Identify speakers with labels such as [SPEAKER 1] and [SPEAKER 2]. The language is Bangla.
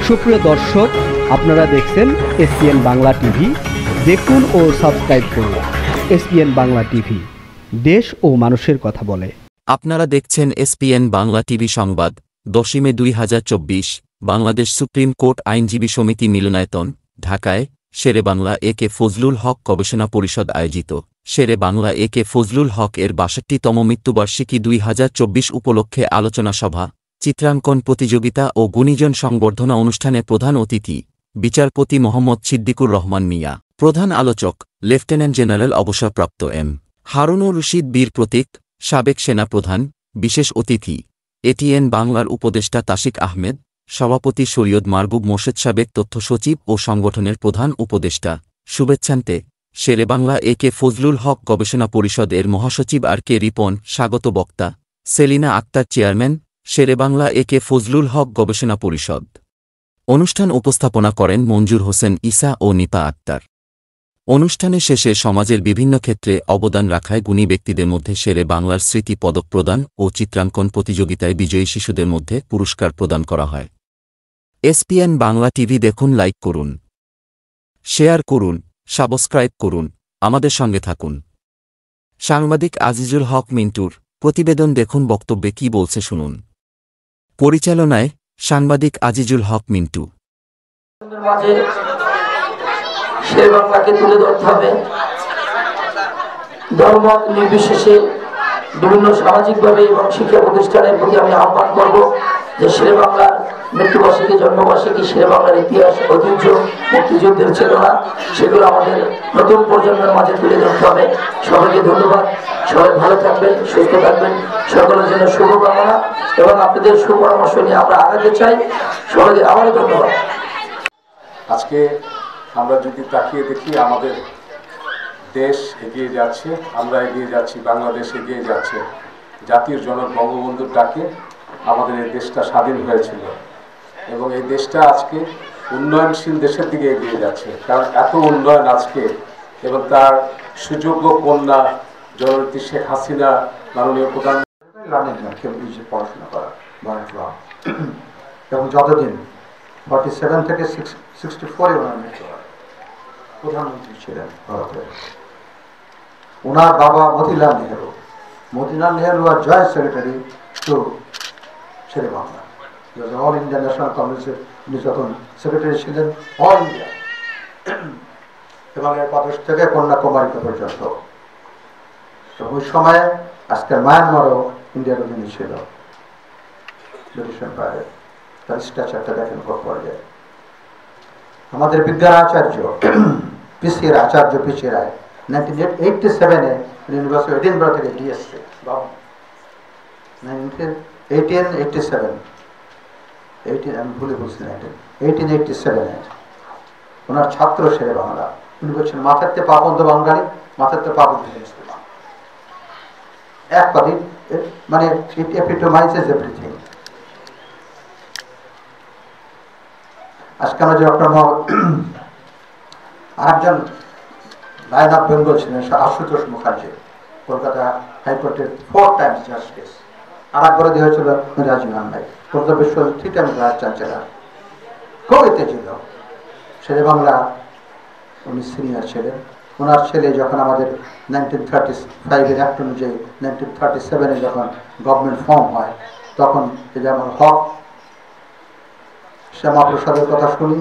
[SPEAKER 1] সুপ্রিয় দর্শক, আপনারা দেখছেন এসপিএন বাংলা টিভি। দেখুন ও সাবস্ক্রাইব করুন এসপিএন বাংলা টিভি, দেশ ও মানুষের কথা বলে।
[SPEAKER 2] আপনারা দেখছেন এসপিএন বাংলা টিভি সংবাদ। 10 মে 2024, বাংলাদেশ সুপ্রিম কোর্ট আইনজীবী সমিতি মিলনায়তন, ঢাকায় শেরে বাংলা এ.কে ফজলুল হক গবেষণা পরিষদ আয়োজিত শেরে বাংলা এ.কে ফজলুল হক এর ৬২তম মৃত্যুবার্ষিকী 2024 উপলক্ষে আলোচনা সভা, চিত্রাঙ্কন প্রতিযোগিতা ও গুণীজন সংবর্ধনা অনুষ্ঠানে প্রধান অতিথি বিচারপতি মোহাম্মদ সিদ্দিকুর রহমান মিয়া, প্রধান আলোচক লেফটেন্যান্ট জেনারেল অবসরপ্রাপ্ত এম হারুনুর রশিদ বীর প্রতীক, সাবেক সেনা প্রধান, বিশেষ অতিথি এটিএন বাংলার উপদেষ্টা তাশিক আহমেদ, সভাপতি সৈয়দ মারবুব মোর্শেদ, সাবেক তথ্য সচিব ও সংগঠনের প্রধান উপদেষ্টা। শুভেচ্ছান্তে শেরে বাংলা এ.কে ফজলুল হক গবেষণা পরিষদ এর মহাসচিব আর.কে রিপন, স্বাগত বক্তা সেলিনা আক্তার, চেয়ারম্যান শেরে বাংলা এ.কে ফজলুল হক গবেষণা পরিষদ। অনুষ্ঠান উপস্থাপনা করেন মঞ্জুর হোসেন ঈসা ও নিপা আক্তার। অনুষ্ঠানে শেষে সমাজের বিভিন্ন ক্ষেত্রে অবদান রাখায় গুণী ব্যক্তিদের মধ্যে শেরে বাংলার স্মৃতি পদক প্রদান ও চিত্রাঙ্কন প্রতিযোগিতায় বিজয়ী শিশুদের মধ্যে পুরস্কার প্রদান করা হয়। এসপিএন বাংলা টিভি দেখুন, লাইক করুন, শেয়ার করুন, সাবস্ক্রাইব করুন, আমাদের সঙ্গে থাকুন। সাংবাদিক আজিজুল হক মিন্টুর প্রতিবেদন দেখুন, বক্তব্যে কি বলছে শুনুন। পরিচালনায় সাংবাদিক আজিজুল হক মিন্টু।
[SPEAKER 3] শেরে বাংলাকে তুলে ধরতে হবে, ধর্ম নির্বিশেষে বিভিন্ন সামাজিকভাবে এবং শিক্ষা প্রতিষ্ঠানের প্রতি আমি আহ্বান করব যে শেরে বাংলার মৃত্যুবার্ষিকী, জন্মবার্ষিকী, শেরে বাংলার ইতিহাস, ঐতিহ্য, মুক্তিযুদ্ধের চেতনা, সেগুলো আমাদের নতুন প্রজন্মের মাঝে তুলে ধরতে হবে। সবাইকে ধন্যবাদ, সবাই ভালো থাকবেন, সুস্থ থাকবেন, সকলের জন্য শুভকামনা এবং আপনাদের সুপরামর্শ নিয়ে আমরা আগাতে চাই। সবাইকে আবারও ধন্যবাদ।
[SPEAKER 4] আজকে আমরা যদি তাকিয়ে দেখি, আমাদের দেশ এগিয়ে যাচ্ছে, আমরা এগিয়ে যাচ্ছি, বাংলাদেশ এগিয়ে যাচ্ছে। জাতির জনক বঙ্গবন্ধুর ডাকে আমাদের এই দেশটা স্বাধীন হয়েছিল এবং এই দেশটা আজকে উন্নয়নশীল দেশের দিকে এগিয়ে যাচ্ছে। কারণ এত উন্নয়ন আজকে, এবং তার সুযোগ্য কন্যা জননেত্রী শেখ হাসিনা, মাননীয় প্রধানমন্ত্রী
[SPEAKER 5] পড়াশোনা করা এবং যতদিন 47 থেকে 64 ওনার মৃত্যু হয়, প্রধানমন্ত্রী ছিলেন ভারতের। ওনার বাবা মতিলাল নেহরু আর joint secretary to Shere Bangla, all India national কংগ্রেসের উনি যখন সেক্রেটারি ছিলেন, অল ইন্ডিয়া এবং এর প্রদেশ থেকে কন্যাকুমারী পর্যন্ত। তো ওই সময়ে আজকের মায়ানমারও ইন্ডিয়ার অধীনে ছিল, ব্রিটিশ এম্পায়ারের। তার স্ট্রাকচারটা দেখেন কত পর্যায়ে। আমাদের বিজ্ঞান আচার্য পিসি রায় 1987-এ ইউনিভার্সিটি অফ এডিনবরা থেকে ডিএসসি, 1887-এ ওনার ছাত্র শেরে বাংলা। উনি বলছেন মাথাতে পাবন্দ বাঙালি, মাথাতে পাবন্দ মুসলমান। এক কথাই, মানে ইট এপিটোমাইজেস এভরিথিং। আজকে আমরা যে আরেকজন লাইন অফ বেঙ্গল ছিলেন আশুতোষ মুখার্জি, কলকাতা হাইকোর্টের 4 টাইমস জাস্টিস। আর একবার দেওয়া হয়েছিল রাজীব ভাই, কলকাতা বিশ্ববিদ্যালয় 3 টাইমস ভাইস চ্যান্সেলর। খুব ছিল শেরে বাংলা, উনি সিনিয়র ছিলেন। ওনার ছেলে যখন আমাদের 1935-এর অ্যাক্ট অনুযায়ী 1937-এ যখন গভর্নমেন্ট ফর্ম হয়, তখন যেমন হক শ্যামাপ্রসাদের কথা শুনি।